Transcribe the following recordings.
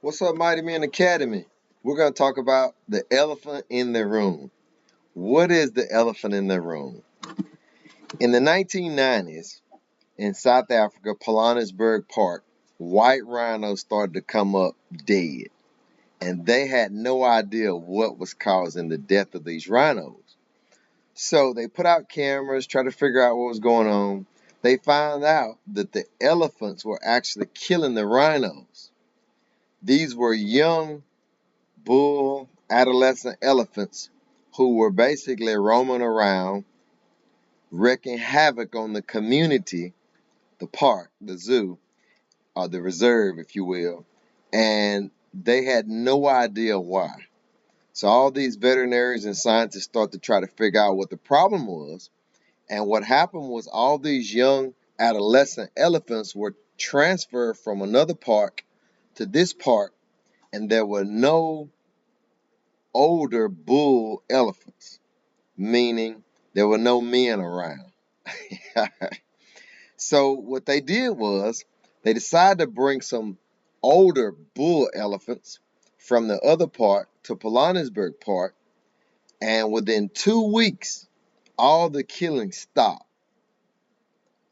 What's up, Mighty Men Academy? We're going to talk about the elephant in the room. What is the elephant in the room? In the 1990s, in South Africa, Pilanesberg Park, white rhinos started to come up dead. And they had no idea what was causing the death of these rhinos. So they put out cameras, tried to figure out what was going on. They found out that the elephants were actually killing the rhinos. These were young bull adolescent elephants who were basically roaming around, wreaking havoc on the community, the park, the zoo, or the reserve, if you will, and they had no idea why. So all these veterinaries and scientists start to try to figure out what the problem was, and what happened was all these young adolescent elephants were transferred from another park to this park, and there were no older bull elephants, meaning there were no men around. So what they did was they decided to bring some older bull elephants from the other park to Pilanesberg Park, and within 2 weeks, all the killing stopped.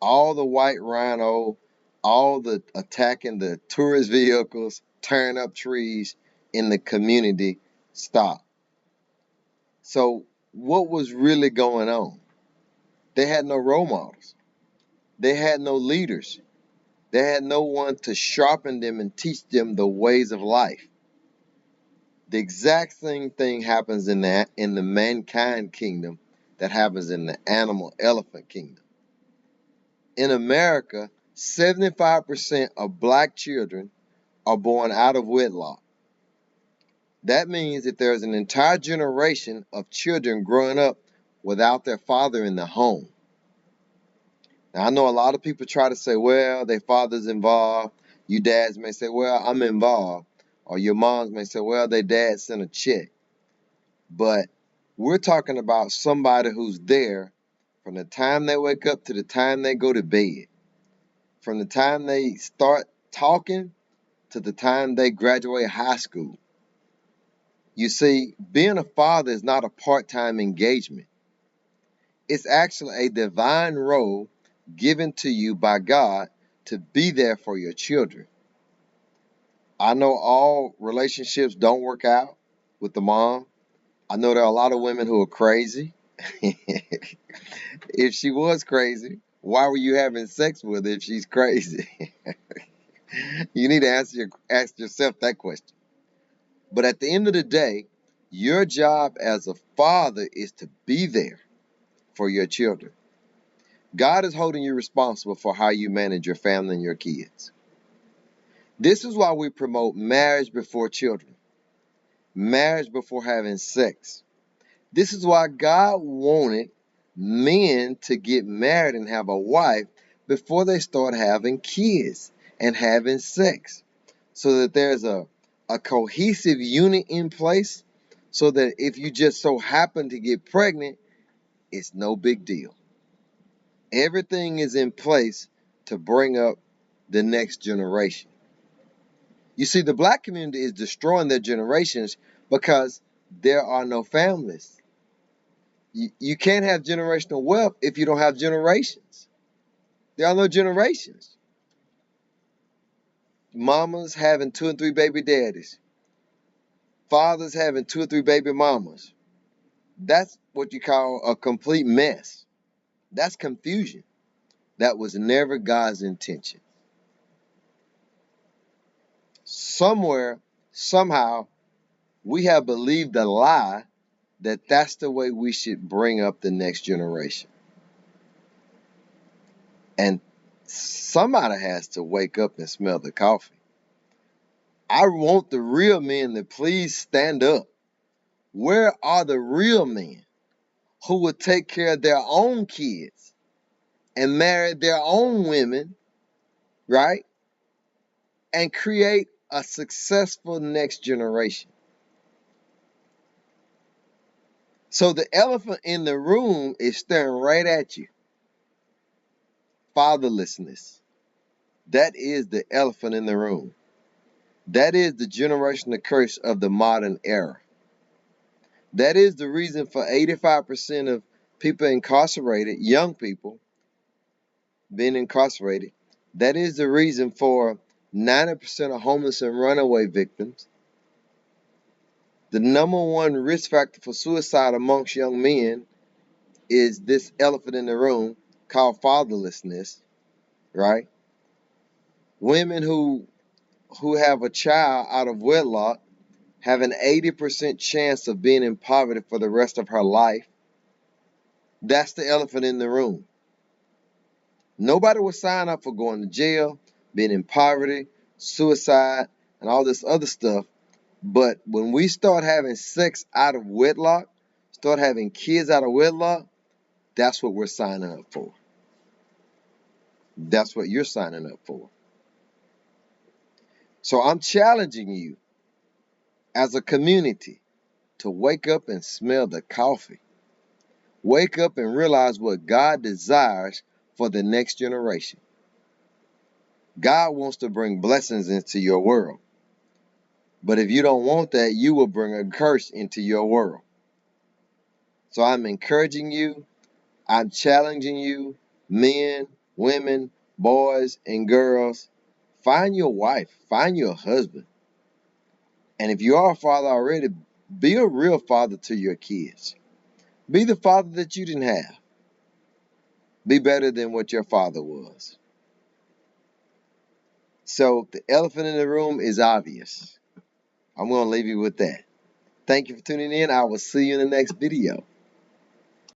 All the white rhino, all the attacking the tourist vehicles, tearing up trees in the community stopped. So what was really going on? They had no role models. They had no leaders. They had no one to sharpen them and teach them the ways of life. The exact same thing happens in the mankind kingdom that happens in the animal elephant kingdom. In America, 75% of black children are born out of wedlock. That means that there's an entire generation of children growing up without their father in the home. Now, I know a lot of people try to say, well, their father's involved. You dads may say, well, I'm involved. Or your moms may say, well, their dad sent a check. But we're talking about somebody who's there from the time they wake up to the time they go to bed. From the time they start talking to the time they graduate high school. You see, being a father is not a part-time engagement. It's actually a divine role given to you by God to be there for your children. I know all relationships don't work out with the mom. I know there are a lot of women who are crazy. If she was crazy, why were you having sex with her if she's crazy? You need to ask yourself that question. But at the end of the day, your job as a father is to be there for your children. God is holding you responsible for how you manage your family and your kids. This is why we promote marriage before children, marriage before having sex. This is why God wanted men to get married and have a wife before they start having kids and having sex, so that there's a cohesive unit in place, so that if you just so happen to get pregnant, it's no big deal. Everything is in place to bring up the next generation. You see, the black community is destroying their generations because there are no families. You can't have generational wealth if you don't have generations. There are no generations. Mamas having 2 and 3 baby daddies. Fathers having 2 or 3 baby mamas. That's what you call a complete mess. That's confusion. That was never God's intention. Somewhere, somehow, we have believed a lie that that's the way we should bring up the next generation. And somebody has to wake up and smell the coffee. I want the real men to please stand up. Where are the real men who will take care of their own kids and marry their own women, right? And create a successful next generation. So the elephant in the room is staring right at you. Fatherlessness. That is the elephant in the room. That is the generational curse of the modern era. That is the reason for 85% of people incarcerated, young people being incarcerated. That is the reason for 90% of homeless and runaway victims. The number one risk factor for suicide amongst young men is this elephant in the room called fatherlessness, right? Women who have a child out of wedlock have an 80% chance of being in poverty for the rest of her life. That's the elephant in the room. Nobody will sign up for going to jail, being in poverty, suicide, and all this other stuff. But when we start having sex out of wedlock, start having kids out of wedlock, that's what we're signing up for. That's what you're signing up for. So I'm challenging you as a community to wake up and smell the coffee. Wake up and realize what God desires for the next generation. God wants to bring blessings into your world. But if you don't want that, you will bring a curse into your world. So I'm encouraging you, I'm challenging you, men, women, boys, and girls, find your wife, find your husband. And if you are a father already, be a real father to your kids. Be the father that you didn't have. Be better than what your father was. So the elephant in the room is obvious. I'm going to leave you with that. Thank you for tuning in. I will see you in the next video.